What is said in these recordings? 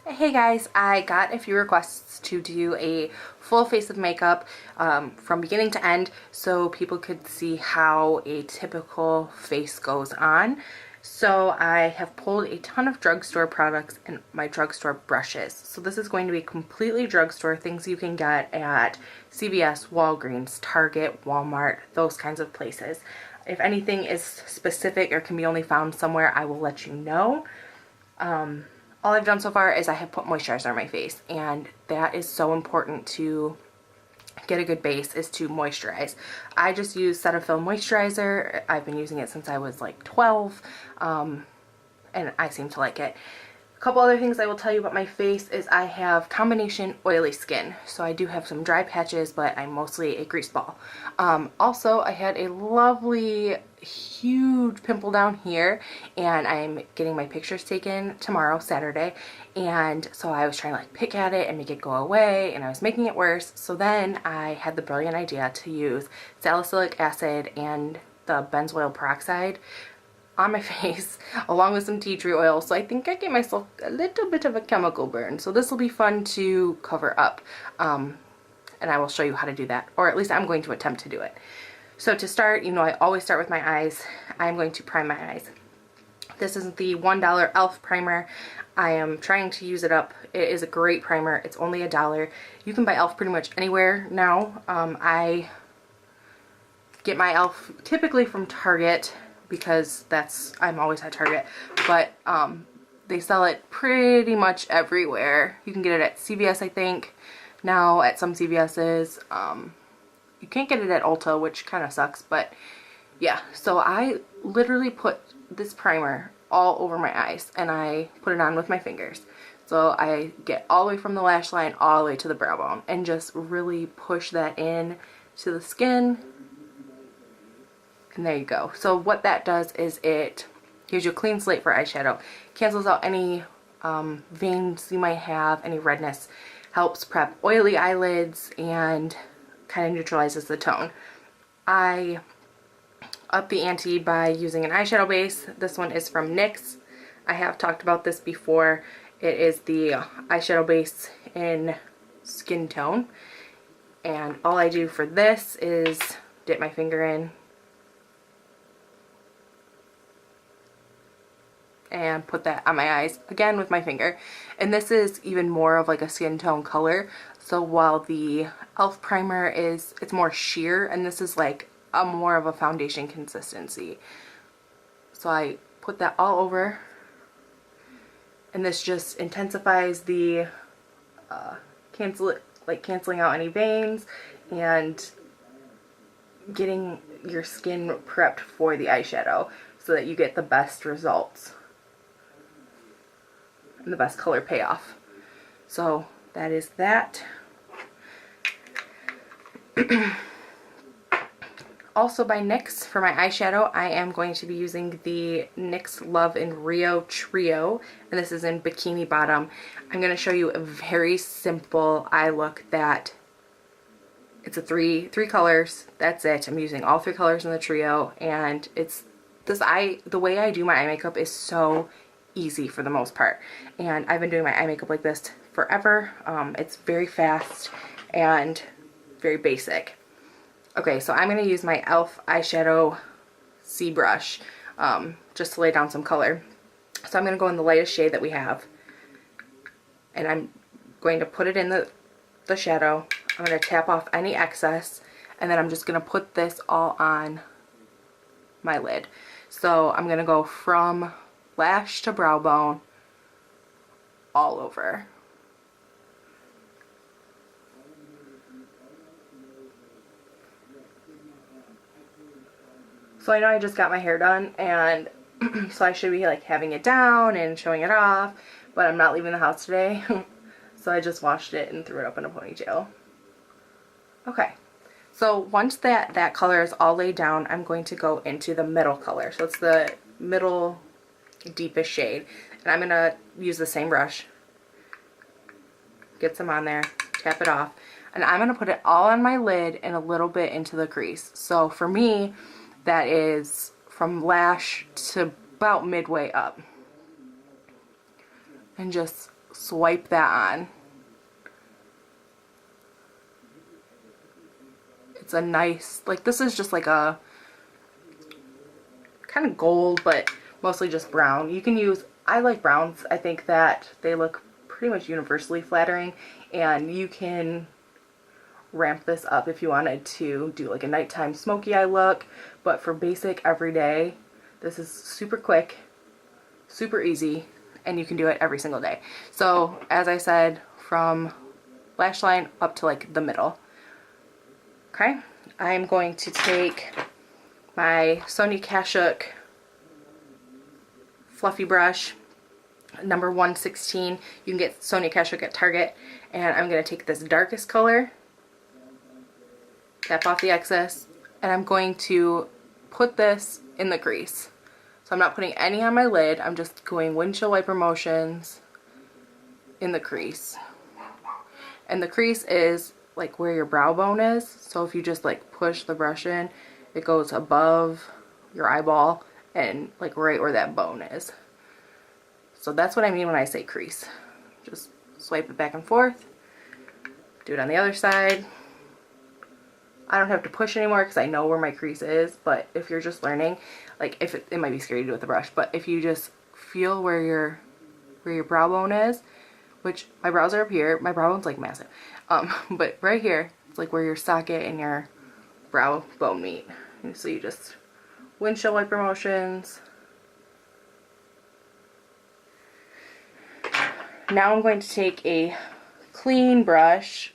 Hey guys, I got a few requests to do a full face of makeup from beginning to end so people could see how a typical face goes on. So I have pulled a ton of drugstore products and my drugstore brushes. So this is going to be completely drugstore, things you can get at CVS, Walgreens, Target, Walmart, those kinds of places. If anything is specific or can be only found somewhere, I will let you know. All I've done so far is I have put moisturizer on my face, and that is so important to get a good base, is to moisturize. I just use Cetaphil moisturizer. I've been using it since I was like 12, and I seem to like it. A couple other things I will tell you about my face is I have combination oily skin. So I do have some dry patches, but I'm mostly a grease ball. Also, I had a lovely, huge pimple down here, and I'm getting my pictures taken tomorrow, Saturday. And so I was trying to like pick at it and make it go away, and I was making it worse. So then I had the brilliant idea to use salicylic acid and the benzoyl peroxide on my face along with some tea tree oil. So I think I gave myself a little bit of a chemical burn. So this will be fun to cover up, and I will show you how to do that, or at least I'm going to attempt to do it. So to start, you know, I always start with my eyes. I'm going to prime my eyes. This is the $1 e.l.f. primer. I am trying to use it up. It is a great primer. It's only $1. You can buy e.l.f. pretty much anywhere now. I get my e.l.f. typically from Target, because I'm always at Target, but they sell it pretty much everywhere. You can get it at CVS, I think, now at some CVS's. You can't get it at Ulta, which kind of sucks, but yeah. So I literally put this primer all over my eyes, and I put it on with my fingers. So I get all the way from the lash line all the way to the brow bone, and just really push that in to the skin. And there you go. So what that does is it gives you a clean slate for eyeshadow. Cancels out any veins you might have, any redness. Helps prep oily eyelids and kind of neutralizes the tone. I up the ante by using an eyeshadow base. This one is from N.Y.C. I have talked about this before. It is the eyeshadow base in Skin Tone. And all I do for this is dip my finger in and put that on my eyes again with my finger. And this is even more of like a skin tone color. So while the e.l.f. primer it's more sheer, and this is like a more of a foundation consistency. So I put that all over, and this just intensifies the canceling out any veins and getting your skin prepped for the eyeshadow so that you get the best results and the best color payoff. So that is that. Also by N.Y.C. for my eyeshadow, I am going to be using the N.Y.C. Love in Rio Trio, and this is in Bikini Bottom. I'm going to show you a very simple eye look that it's a three colors. That's it. I'm using all 3 colors in the trio, and it's the way I do my eye makeup is so easy for the most part, and I've been doing my eye makeup like this forever. It's very fast and very basic. Okay, so I'm going to use my e.l.f. eyeshadow C brush just to lay down some color. So I'm going to go in the lightest shade that we have, and I'm going to put it in the shadow. I'm going to tap off any excess, and then I'm just going to put this all on my lid. So I'm going to go from lash to brow bone all over. So I know I just got my hair done, and so I should be like having it down and showing it off, but I'm not leaving the house today. So I just washed it and threw it up in a ponytail. Okay, so once that color is all laid down, I'm going to go into the middle color. So it's the middle deepest shade, and I'm going to use the same brush, get some on there, tap it off, and I'm going to put it all on my lid and a little bit into the crease. So for me, that is from lash to about midway up, and just swipe that on. It's a nice, like, this is just like a kind of gold, but mostly just brown. You can use, I like browns. I think that they look pretty much universally flattering, and you can ramp this up if you wanted to do like a nighttime smoky eye look. But for basic everyday, this is super quick, super easy, and you can do it every single day. So as I said, from lash line up to like the middle. Okay, I'm going to take my Sonia Kashuk fluffy brush, number 116. You can get Sonia Kashuk at Target, and I'm going to take this darkest color, tap off the excess, and I'm going to put this in the crease. So I'm not putting any on my lid, I'm just going windshield wiper motions in the crease. And the crease is like where your brow bone is, so if you just like push the brush in, it goes above your eyeball and like right where that bone is. So that's what I mean when I say crease. Just swipe it back and forth. Do it on the other side. I don't have to push anymore because I know where my crease is, but if you're just learning, like if it might be scary to do with the brush, but if you just feel where your brow bone is, which my brows are up here, my brow bone's like massive, but right here, it's like where your socket and your brow bone meet. And so you just windshield wiper motions. Now I'm going to take a clean brush.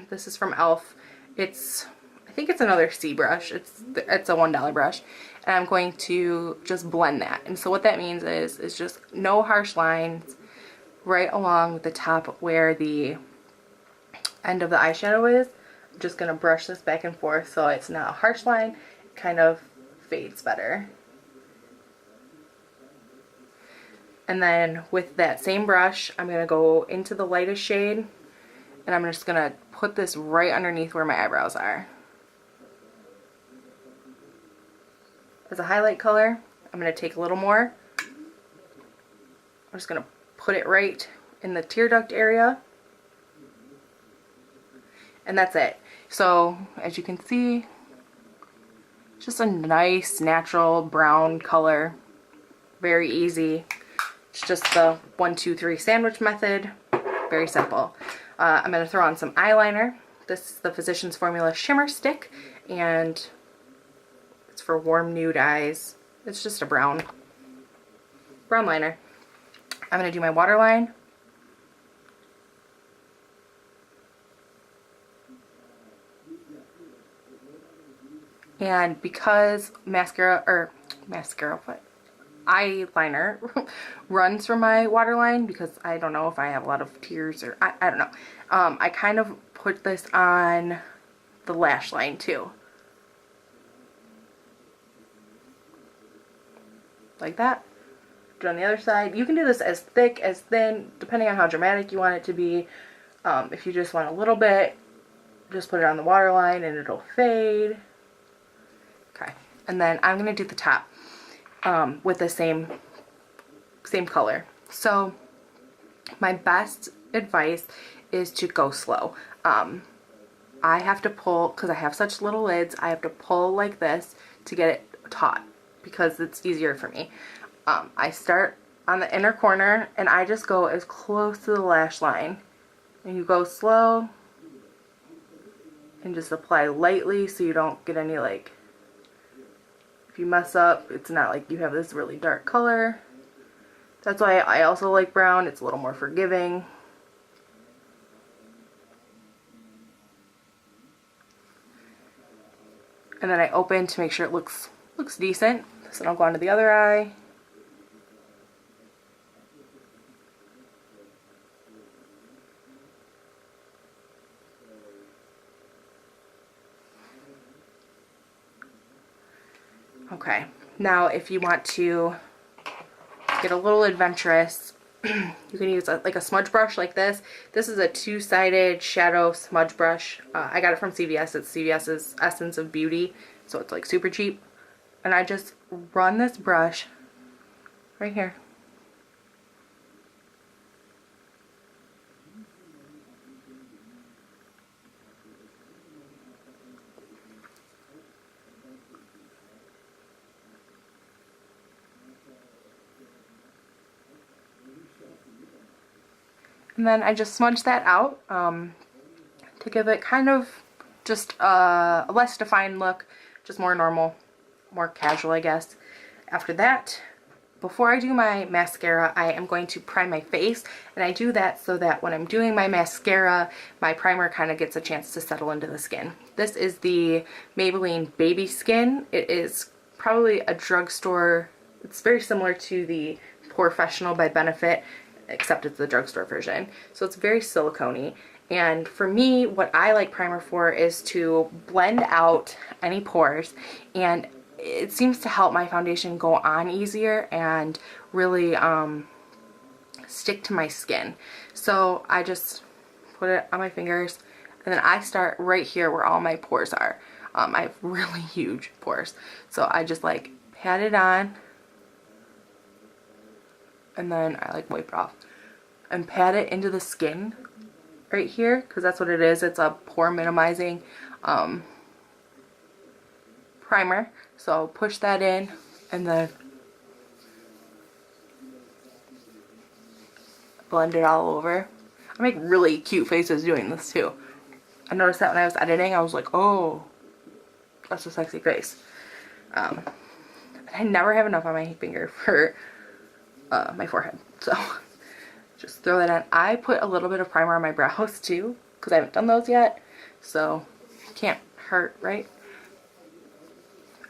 This is from e.l.f. I think it's another C brush. It's a $1 brush. And I'm going to just blend that. And so what that means is just no harsh lines right along the top where the end of the eyeshadow is. I'm just going to brush this back and forth so it's not a harsh line. It kind of fades better. And then with that same brush, I'm going to go into the lightest shade, and I'm just going to put this right underneath where my eyebrows are. As a highlight color, I'm going to take a little more. I'm just going to put it right in the tear duct area. And that's it. So as you can see, it's just a nice natural brown color. Very easy. It's just the 1, 2, 3 sandwich method. Very simple. I'm going to throw on some eyeliner. This is the Physicians Formula Shimmer Stick, and it's for warm nude eyes. It's just a brown liner. I'm going to do my waterline. And because eyeliner runs from my waterline, because I don't know if I have a lot of tears or I don't know. I kind of put this on the lash line too. Like that. Do it on the other side. You can do this as thick, as thin, depending on how dramatic you want it to be. If you just want a little bit, just put it on the waterline and it'll fade. Okay. And then I'm going to do the top with the same color. So my best advice is to go slow. I have to pull, because I have such little lids, I have to pull like this to get it taut because it's easier for me. I start on the inner corner and I just go as close to the lash line, and you go slow and just apply lightly so you don't get any, like, if you mess up, it's not like you have this really dark color. That's why I also like brown. It's a little more forgiving. And then I open to make sure it looks decent. So I'll go on to the other eye. Okay, now if you want to get a little adventurous, you can use like a smudge brush like this. This is a two-sided shadow smudge brush. I got it from CVS. It's CVS's Essence of Beauty, so it's like super cheap. And I just run this brush right here. And then I just smudge that out to give it kind of just a less defined look, just more normal, more casual, I guess. After that, before I do my mascara, I am going to prime my face, and I do that so that when I'm doing my mascara, my primer kind of gets a chance to settle into the skin. This is the Maybelline Baby Skin. It is probably a drugstore. It's very similar to the Professional by Benefit, except it's the drugstore version. So it's very silicone-y. And for me, what I like primer for is to blend out any pores, and it seems to help my foundation go on easier and really stick to my skin. So I just put it on my fingers, and then I start right here where all my pores are. I have really huge pores, so I just like pat it on, and then I like wipe it off and pat it into the skin right here, because that's what it is. It's a pore minimizing primer. So push that in, and then blend it all over. I make really cute faces doing this too. I noticed that when I was editing, I was like, oh, that's a sexy face. I never have enough on my finger for my forehead, so just throw that on. I put a little bit of primer on my brows too, because I haven't done those yet, so can't hurt, right?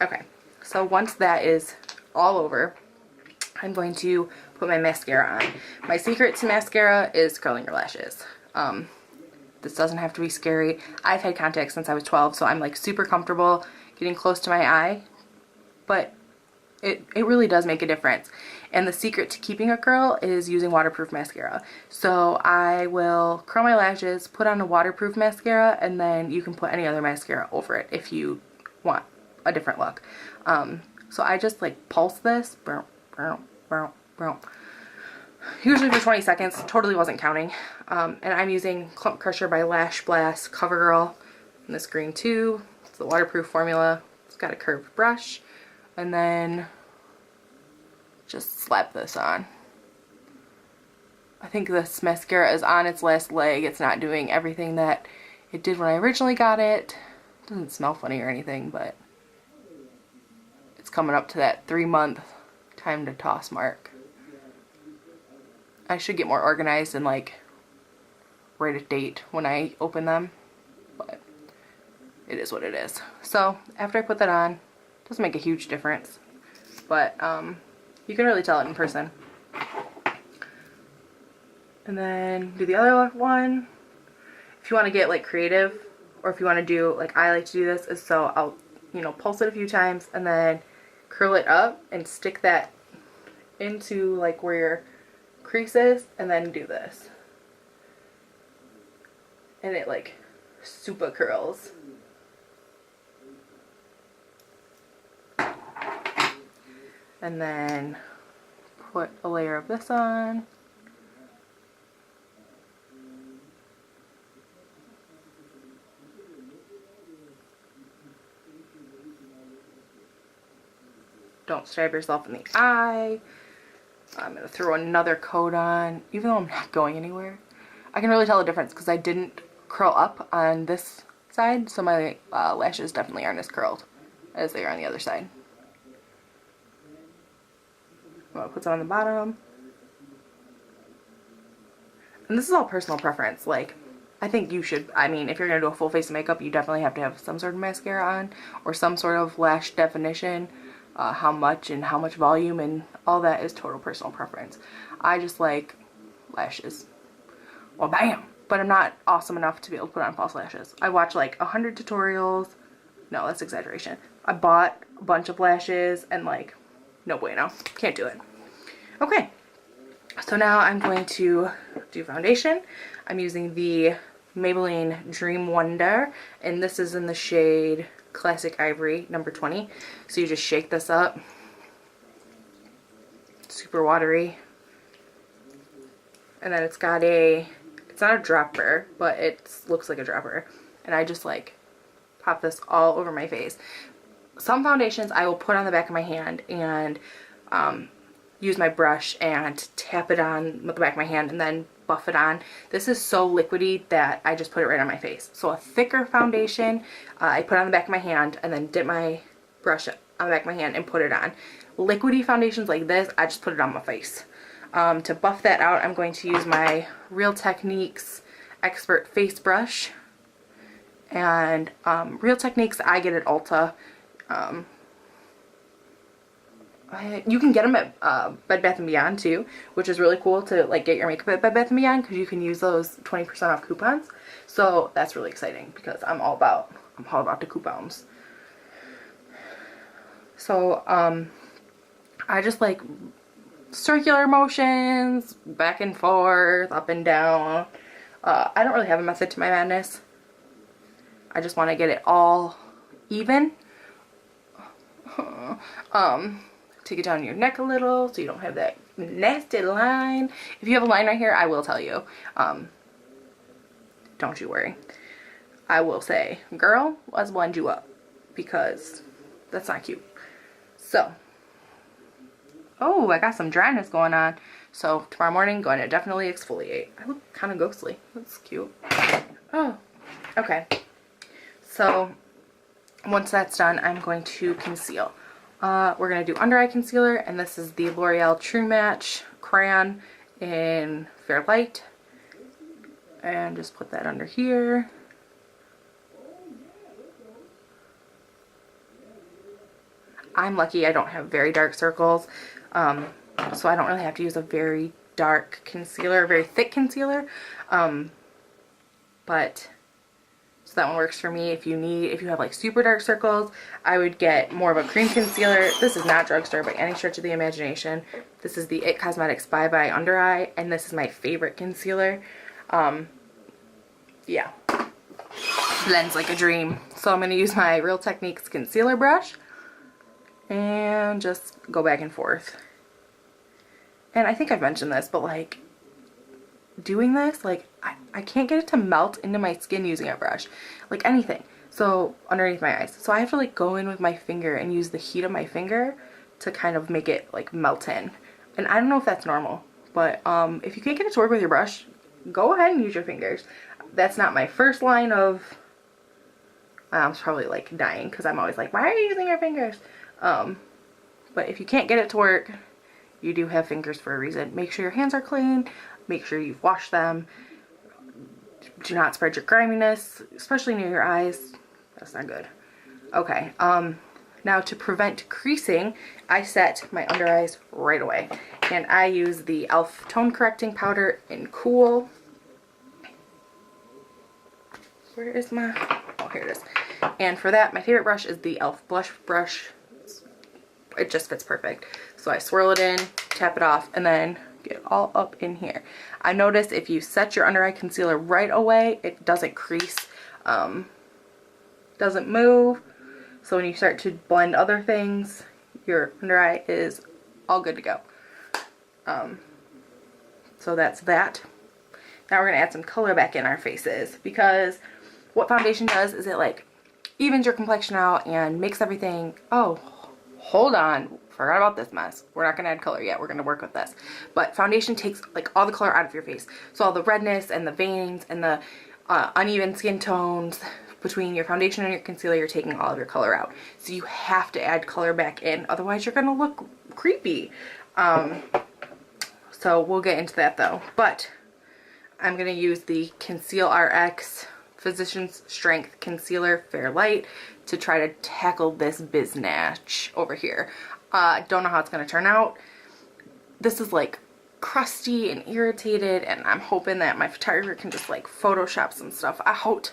Okay, so once that is all over, I'm going to put my mascara on. My secret to mascara is curling your lashes. This doesn't have to be scary. I've had contacts since I was 12, so I'm like super comfortable getting close to my eye, but it really does make a difference. And the secret to keeping a curl is using waterproof mascara. So I will curl my lashes, put on a waterproof mascara, and then you can put any other mascara over it if you want a different look. So I just like pulse this, usually for 20 seconds, totally wasn't counting. And I'm using Clump Crusher by Lash Blast CoverGirl in this green tube. It's the waterproof formula. It's got a curved brush, and then just slap this on. I think this mascara is on its last leg. It's not doing everything that it did when I originally got it. It doesn't smell funny or anything, but it's coming up to that 3-month time to toss mark. I should get more organized and like write a date when I open them, but it is what it is. So after I put that on, it doesn't make a huge difference, but you can really tell it in person. And then do the other one. If you want to get like creative, or if you want to do like I like to do this, is so I'll, you know, pulse it a few times and then curl it up and stick that into like where your crease is, and then do this, and it like super curls. And then put a layer of this on. Don't stab yourself in the eye. I'm going to throw another coat on, even though I'm not going anywhere. I can really tell the difference because I didn't curl up on this side, so my lashes definitely aren't as curled as they are on the other side. I'm going to put some on the bottom. And this is all personal preference. Like, I think you should, I mean, if you're going to do a full face of makeup, you definitely have to have some sort of mascara on, or some sort of lash definition. How much and how much volume and all that is total personal preference. I just like lashes. Well, bam! But I'm not awesome enough to be able to put on false lashes. I watch like 100 tutorials. No, that's exaggeration. I bought a bunch of lashes and like, no bueno. Can't do it. Okay. So now I'm going to do foundation. I'm using the Maybelline Dream Wonder, and this is in the shade Classic Ivory, number 20. So you just shake this up. Super watery. And then it's got a, it's not a dropper, but it looks like a dropper. And I just like pop this all over my face. Some foundations I will put on the back of my hand and use my brush and tap it on with the back of my hand and then buff it on. This is so liquidy that I just put it right on my face. So a thicker foundation, I put on the back of my hand and then dip my brush on the back of my hand and put it on. Liquidy foundations like this, I just put it on my face. To buff that out, I'm going to use my Real Techniques Expert Face Brush. And Real Techniques I get at Ulta. You can get them at Bed Bath & Beyond too, which is really cool to like get your makeup at Bed Bath & Beyond because you can use those 20% off coupons. So that's really exciting because I'm all about the coupons. So I just like circular motions, back and forth, up and down. I don't really have a method to my madness. I just want to get it all even. To get down your neck a little so you don't have that nasty line. If you have a line right here, I will tell you. Don't you worry. I will say, girl, let's blend you up because that's not cute. So, oh, I got some dryness going on. So tomorrow morning, going to definitely exfoliate. I look kind of ghostly. That's cute. Oh, okay. So once that's done, I'm going to conceal. We're going to do under eye concealer, and this is the L'Oreal True Match Crayon in Fair Light. And just put that under here. I'm lucky I don't have very dark circles, so I don't really have to use a very dark concealer, very thick concealer. So that one works for me. If you have like super dark circles, I would get more of a cream concealer. This is not Drugstore by any stretch of the imagination. This is the It Cosmetics Bye Bye Under Eye, and this is my favorite concealer. Yeah, blends like a dream. So I'm going to use my Real Techniques concealer brush and just go back and forth. And I think I've mentioned this, but like doing this, like I can't get it to melt into my skin using a brush, like anything. So underneath my eyes, so I have to like go in with my finger and use the heat of my finger to kind of make it like melt in. And I don't know if that's normal, but if you can't get it to work with your brush, go ahead and use your fingers. That's not my first line of, I'm probably like dying because I'm always like, why are you using your fingers? But if you can't get it to work, you do have fingers for a reason. Make sure your hands are clean. Make sure you've washed them. Do not spread your griminess, especially near your eyes. That's not good. Okay, now to prevent creasing, I set my under eyes right away. And I use the e.l.f. Tone Correcting Powder in Cool. Where is my, oh, here it is. And for that, my favorite brush is the e.l.f. Blush Brush. It just fits perfect. So I swirl it in, tap it off, and then get it all up in here. I noticed if you set your under eye concealer right away, it doesn't crease, doesn't move. So when you start to blend other things, your under eye is all good to go. So that's that. Now we're going to add some color back in our faces, because what foundation does is it like evens your complexion out and makes everything, oh, hold on, forgot about this mess. We're not going to add color yet. We're going to work with this. But foundation takes like all the color out of your face. So all the redness and the veins and the uneven skin tones between your foundation and your concealer, you're taking all of your color out. So you have to add color back in. Otherwise, you're going to look creepy. So we'll get into that though. But I'm going to use the Conceal RX Physician's Strength Concealer Fair Light to try to tackle this biznatch over here. Don't know how it's going to turn out. This is like crusty and irritated, and I'm hoping that my photographer can just like Photoshop some stuff out.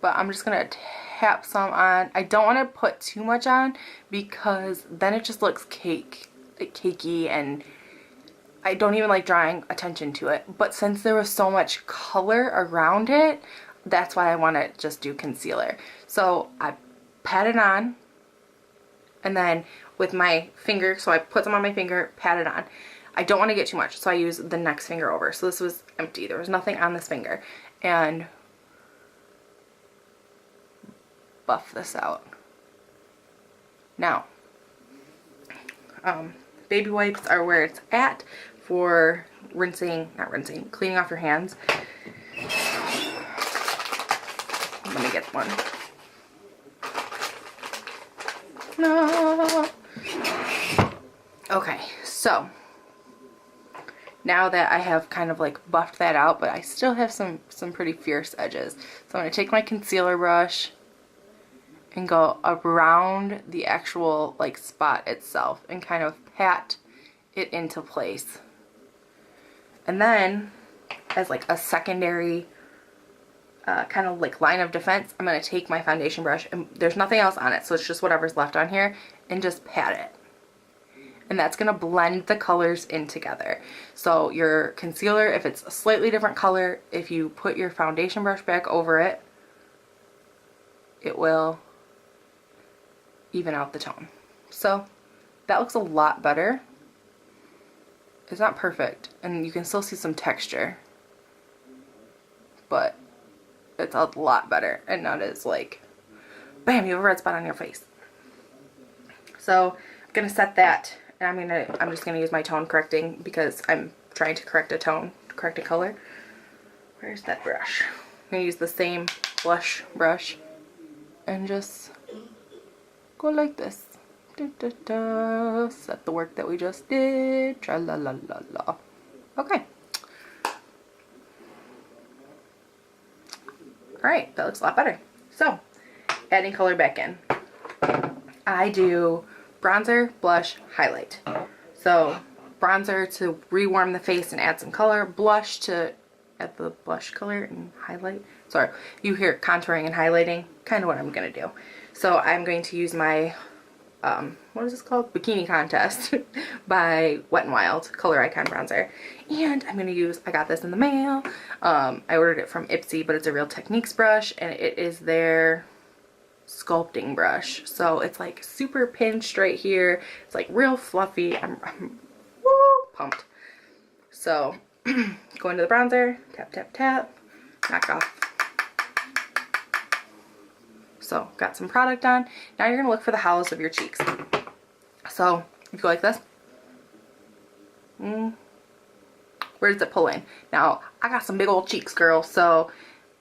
But I'm just going to tap some on. I don't want to put too much on because then it just looks cakey, and I don't even like drawing attention to it. But since there was so much color around it, that's why I want to just do concealer. So I pat it on, and then with my finger, so I put some on my finger, pat it on. I don't want to get too much, so I use the next finger over. So this was empty. There was nothing on this finger. And buff this out. Now, baby wipes are where it's at for rinsing, not rinsing, cleaning off your hands. Let me get one. No. Okay, so now that I have kind of like buffed that out, but I still have some pretty fierce edges. So I'm going to take my concealer brush and go around the actual like spot itself and kind of pat it into place. And then as like a secondary kind of like line of defense, I'm going to take my foundation brush, and there's nothing else on it, so it's just whatever's left on here, and just pat it. And that's going to blend the colors in together. So your concealer, if it's a slightly different color, if you put your foundation brush back over it, it will even out the tone. So that looks a lot better. It's not perfect, and you can still see some texture, but it's a lot better and not as like, bam, you have a red spot on your face. So I'm going to set that. And I'm just gonna use my tone correcting because I'm trying to correct a tone, correct a color. Where's that brush? I'm gonna use the same blush brush and just go like this. Da, da, da. Set the work that we just did. Tra la la la la. Okay. Alright, that looks a lot better. So, adding color back in. I do bronzer, blush, highlight. So bronzer to rewarm the face and add some color, blush to add the blush color and highlight. Sorry, you hear contouring and highlighting, kind of what I'm going to do. So I'm going to use my, what is this called? Bikini Contest by Wet n Wild Color Icon Bronzer. And I'm going to use, I got this in the mail. I ordered it from Ipsy, but it's a Real Techniques brush, and it is their sculpting brush. So it's like super pinched right here. It's like real fluffy. I'm woo, pumped. So go into the bronzer, tap, tap, tap, knock off. So got some product on. Now you're going to look for the hollows of your cheeks. So if you go like this, where does it pull in? Now I got some big old cheeks, girl, so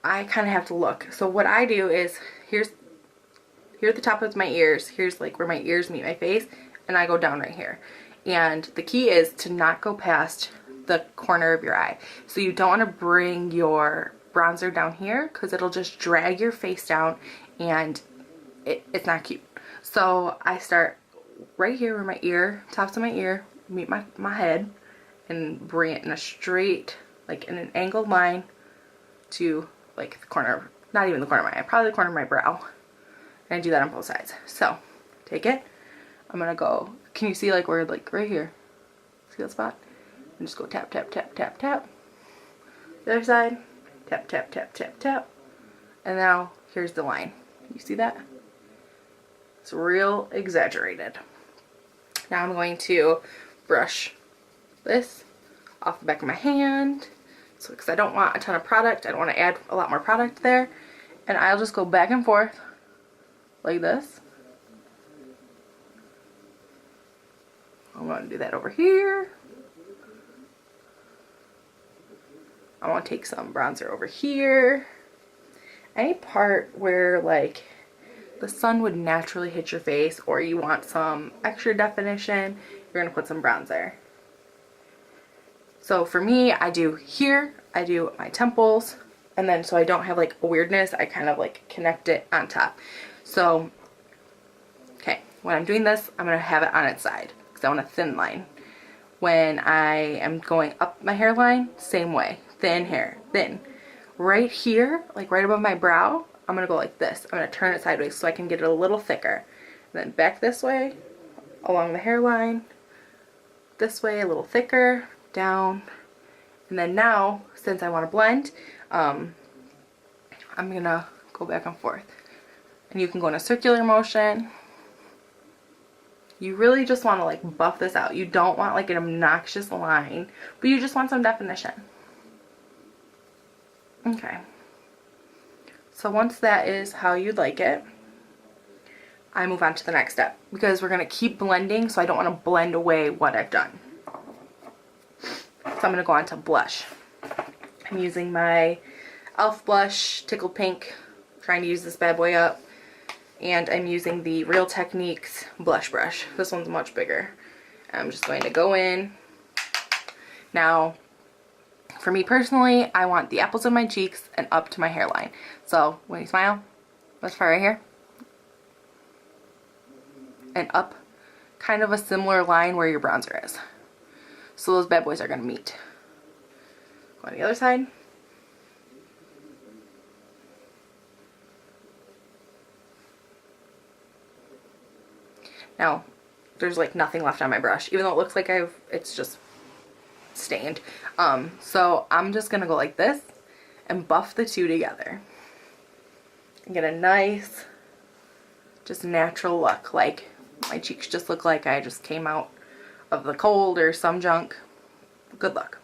I kind of have to look. So what I do is, here at the top of my ears, here's like where my ears meet my face, and I go down right here. And the key is to not go past the corner of your eye. So you don't want to bring your bronzer down here because it'll just drag your face down, and it's not cute. So I start right here where my ear, tops of my ear, meet my head, and bring it in a straight, like in an angled line to like the corner, not even the corner of my eye, probably the corner of my brow. And I do that on both sides. So take it, I'm gonna go, can you see like where, like right here, see that spot? And just go tap, tap, tap, tap, tap. The other side, tap, tap, tap, tap, tap. And now here's the line. You see that? It's real exaggerated. Now I'm going to brush this off the back of my hand. So because I don't want a ton of product, I don't want to add a lot more product there. And I'll just go back and forth like this. I'm going to do that over here. I want to take some bronzer over here. Any part where like the sun would naturally hit your face, or you want some extra definition, you're going to put some bronzer. So for me, I do here, I do my temples, and then so I don't have like a weirdness, I kind of like connect it on top. So, okay, when I'm doing this, I'm going to have it on its side because I want a thin line. When I am going up my hairline, same way, thin hair, thin. Right here, like right above my brow, I'm going to go like this. I'm going to turn it sideways so I can get it a little thicker. And then back this way, along the hairline, this way, a little thicker, down. And then now, since I want to blend, I'm going to go back and forth. And you can go in a circular motion. You really just want to like buff this out. You don't want like an obnoxious line, but you just want some definition. Okay. So once that is how you'd like it, I move on to the next step because we're going to keep blending, so I don't want to blend away what I've done. So I'm going to go on to blush. I'm using my e.l.f. blush, Tickled Pink, trying to use this bad boy up. And I'm using the Real Techniques blush brush. This one's much bigger. I'm just going to go in. Now, for me personally, I want the apples of my cheeks and up to my hairline. So when you smile, let's try right here. And up, kind of a similar line where your bronzer is. So those bad boys are going to meet. Go on the other side. Now, there's like nothing left on my brush, even though it looks like it's just stained. So I'm just gonna go like this and buff the two together and get a nice, just natural look. Like my cheeks just look like I just came out of the cold or some junk. Good look.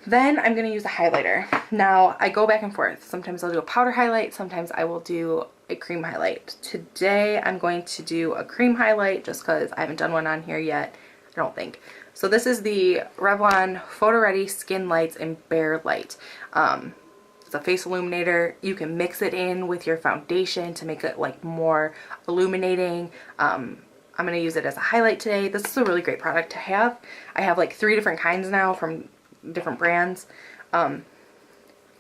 Then I'm gonna use a highlighter. Now I go back and forth. Sometimes I'll do a powder highlight, sometimes I will do a cream highlight. Today I'm going to do a cream highlight just because I haven't done one on here yet, I don't think. So this is the Revlon Photo Ready Skin Lights in Bare Light. It's a face illuminator. You can mix it in with your foundation to make it like more illuminating. I'm going to use it as a highlight today. This is a really great product to have. I have like 3 different kinds now from different brands.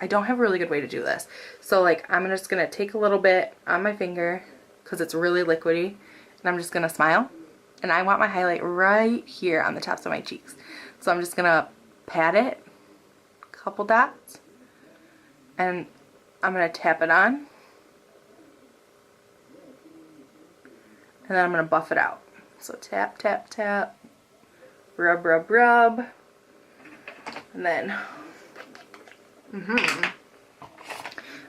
I don't have a really good way to do this. So like I'm just going to take a little bit on my finger because it's really liquidy, and I'm just going to smile. And I want my highlight right here on the tops of my cheeks. So I'm just going to pat it, a couple dots, and I'm going to tap it on. And then I'm going to buff it out. So tap, tap, tap, rub, rub, rub, and then I'm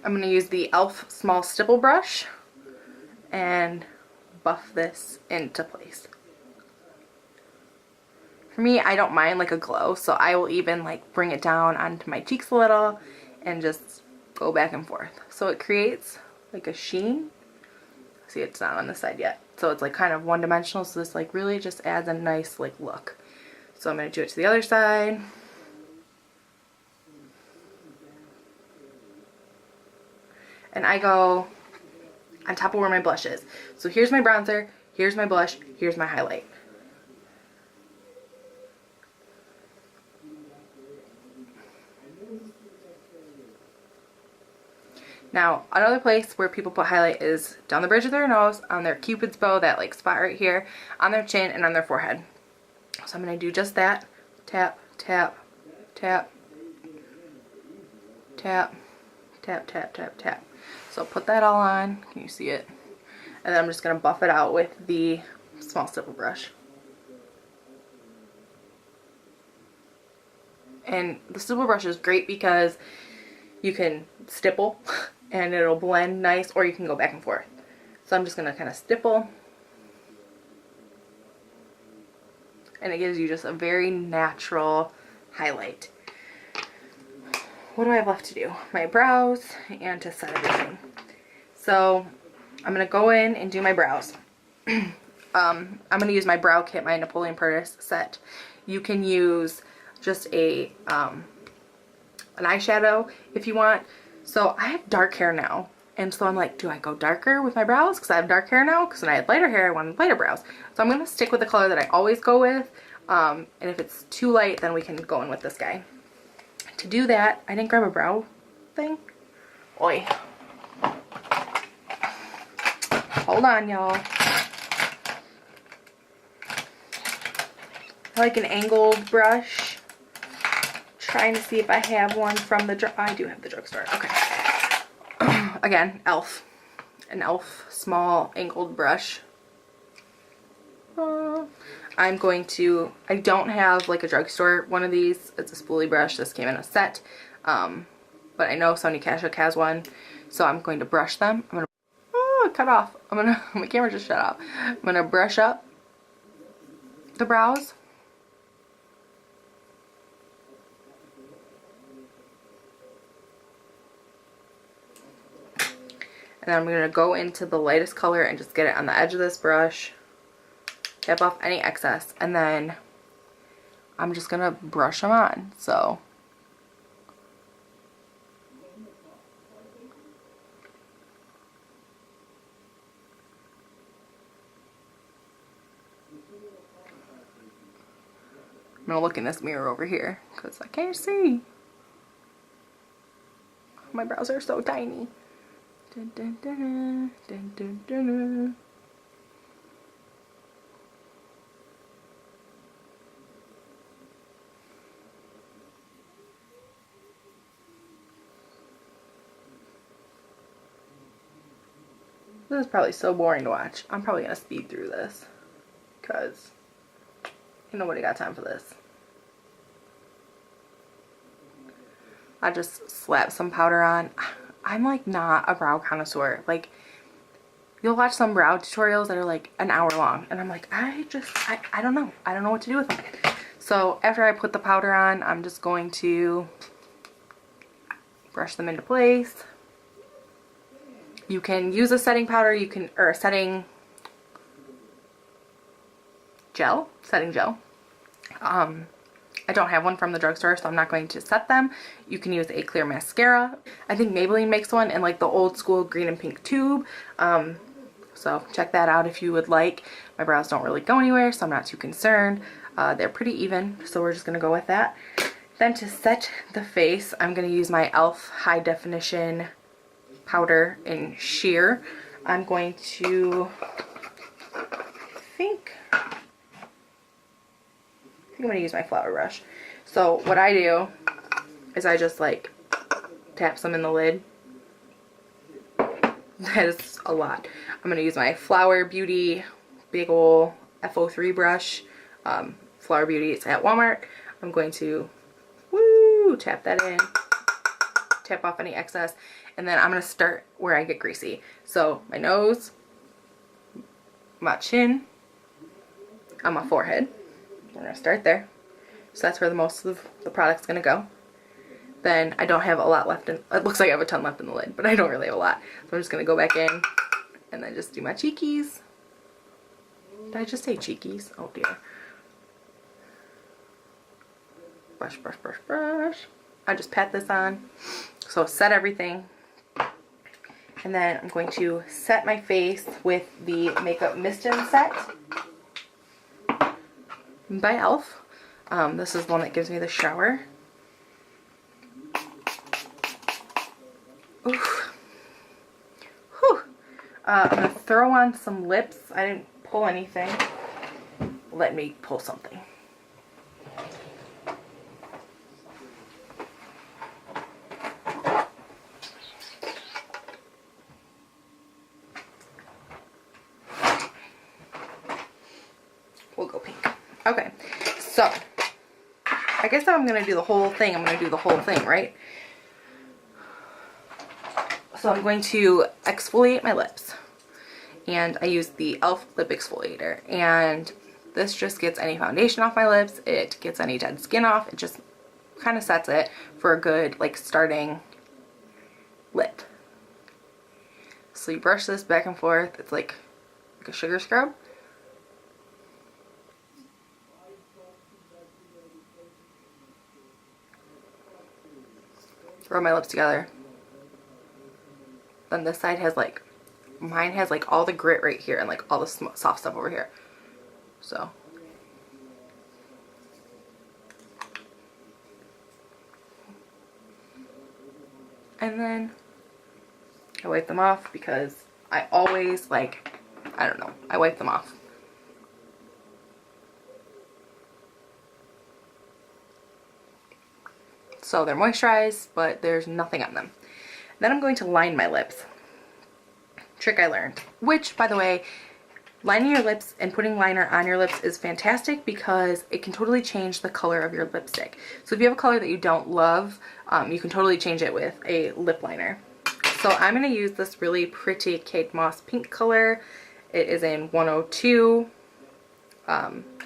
going to use the e.l.f. small stipple brush and buff this into place. For me, I don't mind like a glow, so I will even like bring it down onto my cheeks a little and just go back and forth. So it creates like a sheen. See, it's not on this side yet. So it's like kind of one-dimensional, so this like really just adds a nice like look. So I'm going to do it to the other side. And I go on top of where my blush is. So here's my bronzer, here's my blush, here's my highlight. Now, another place where people put highlight is down the bridge of their nose, on their cupid's bow, that like spot right here, on their chin, and on their forehead. So I'm going to do just that. Tap, tap, tap, tap, tap, tap, tap, tap. So put that all on. Can you see it? And then I'm just going to buff it out with the small stipple brush. And the stipple brush is great because you can stipple and it'll blend nice, or you can go back and forth. So I'm just going to kind of stipple. And it gives you just a very natural highlight. What do I have left to do? My brows and to set everything. So I'm going to go in and do my brows. I'm going to use my brow kit, my Napoleon Purtis set. You can use just an eyeshadow if you want. So I have dark hair now, and so I'm like, do I go darker with my brows because I have dark hair now? Because when I had lighter hair, I wanted lighter brows. So I'm going to stick with the color that I always go with, and if it's too light, then we can go in with this guy. To do that, I didn't grab a brow thing. Oi. Hold on, y'all. I like an angled brush. Trying to see if I have one from the I do have the drugstore. Okay. Again, e.l.f. An e.l.f. small angled brush. I'm going to, I don't have like a drugstore one of these. It's a spoolie brush. This came in a set. But I know Sonia Kashuk has one. So I'm going to brush them. I'm going to, oh, it cut off. My camera just shut off. I'm going to brush up the brows. And then I'm going to go into the lightest color and just get it on the edge of this brush. Tap off any excess. And then I'm just gonna brush them on. So I'm gonna look in this mirror over here because I can't see. My brows are so tiny. Dun, dun, dun, dun, dun, dun, dun. This is probably so boring to watch. I'm probably gonna speed through this because nobody got time for this. I just slap some powder on. I'm like not a brow connoisseur. Like, you'll watch some brow tutorials that are like an hour long and I'm like, I don't know. I don't know what to do with them. So after I put the powder on, I'm just going to brush them into place. You can use a setting powder, or a setting gel. I don't have one from the drugstore, so I'm not going to set them. You can use a clear mascara. I think Maybelline makes one in like the old school green and pink tube. So check that out if you would like. My brows don't really go anywhere, so I'm not too concerned. They're pretty even, so we're just gonna go with that. Then to set the face, I'm gonna use my e.l.f. High Definition powder in sheer. I'm going to, I think I'm gonna use my flower brush. So what I do is I just like tap some in the lid. That is a lot. I'm gonna use my Flower Beauty big ol' F03 brush. Flower Beauty, it's at Walmart. I'm going to tap that in, tap off any excess, and then I'm gonna start where I get greasy. So my nose, my chin, on my forehead. We're gonna start there. So that's where the most of the product's gonna go. Then I don't have a lot left in, it looks like I have a ton left in the lid, but I don't really have a lot. So I'm just gonna go back in and then just do my cheekies. Did I just say cheekies? Oh dear. Brush, brush, brush, brush. I just pat this on. So set everything. And then I'm going to set my face with the Makeup Mist and Set by e.l.f. This is one that gives me the shower. Oof. Whew. I'm going to throw on some lips. I didn't pull anything. Let me pull something. We'll go pink. Okay, so I guess if I'm going to do the whole thing, I'm going to do the whole thing, right? So I'm going to exfoliate my lips. And I use the e.l.f. lip exfoliator. And this just gets any foundation off my lips. It gets any dead skin off. It just kind of sets it for a good, like, starting lip. So you brush this back and forth. It's like a sugar scrub. Rub my lips together. Then this side has like, mine has like all the grit right here and like all the soft stuff over here. So. And then I wipe them off because I always like, I don't know, I wipe them off. So they're moisturized, but there's nothing on them. Then I'm going to line my lips. Trick I learned. Which, by the way, lining your lips and putting liner on your lips is fantastic because it can totally change the color of your lipstick. So if you have a color that you don't love, you can totally change it with a lip liner. So I'm going to use this really pretty Kate Moss pink color. It is in 102.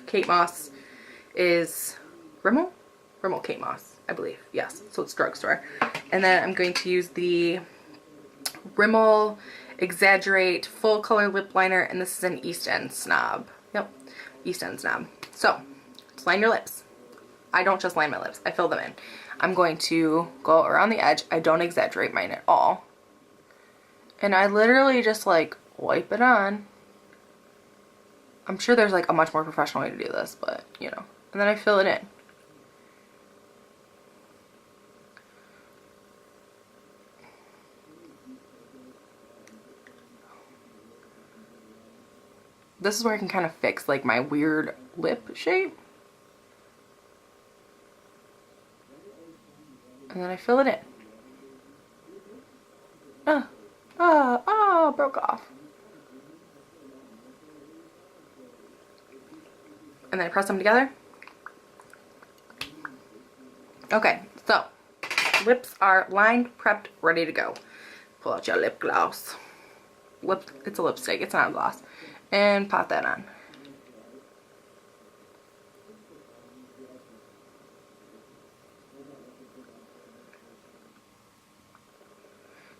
Kate Moss is Rimmel? Rimmel Kate Moss, I believe. Yes, so it's Drugstore. And then I'm going to use the Rimmel Exaggerate Full Color Lip Liner, and this is an East End Snob. Yep, East End Snob. So, let's line your lips. I don't just line my lips, I fill them in. I'm going to go around the edge. I don't exaggerate mine at all. And I literally just like wipe it on. I'm sure there's like a much more professional way to do this, but you know. And then I fill it in. This is where I can kind of fix like my weird lip shape. And then I fill it in. Broke off. And then I press them together. Okay, so lips are lined, prepped, ready to go. Pull out your lip gloss. It's a lipstick, it's not a gloss. And pop that on.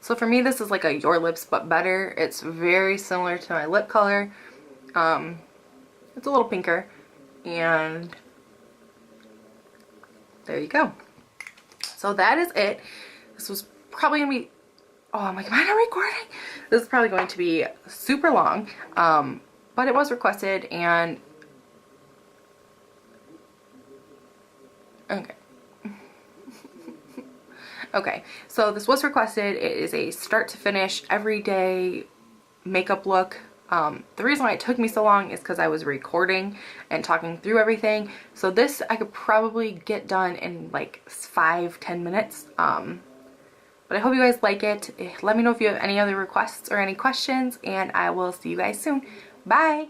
So for me, this is like a Your Lips But Better. It's very similar to my lip color. It's a little pinker. And there you go. So that is it. This was probably going to be... Oh, I'm like, am I not recording? This is probably going to be super long. But it was requested and... Okay. Okay, so this was requested. It is a start to finish, everyday makeup look. The reason why it took me so long is because I was recording and talking through everything. So this I could probably get done in like 5-10 minutes. But I hope you guys like it. Let me know if you have any other requests or any questions, and I will see you guys soon. Bye!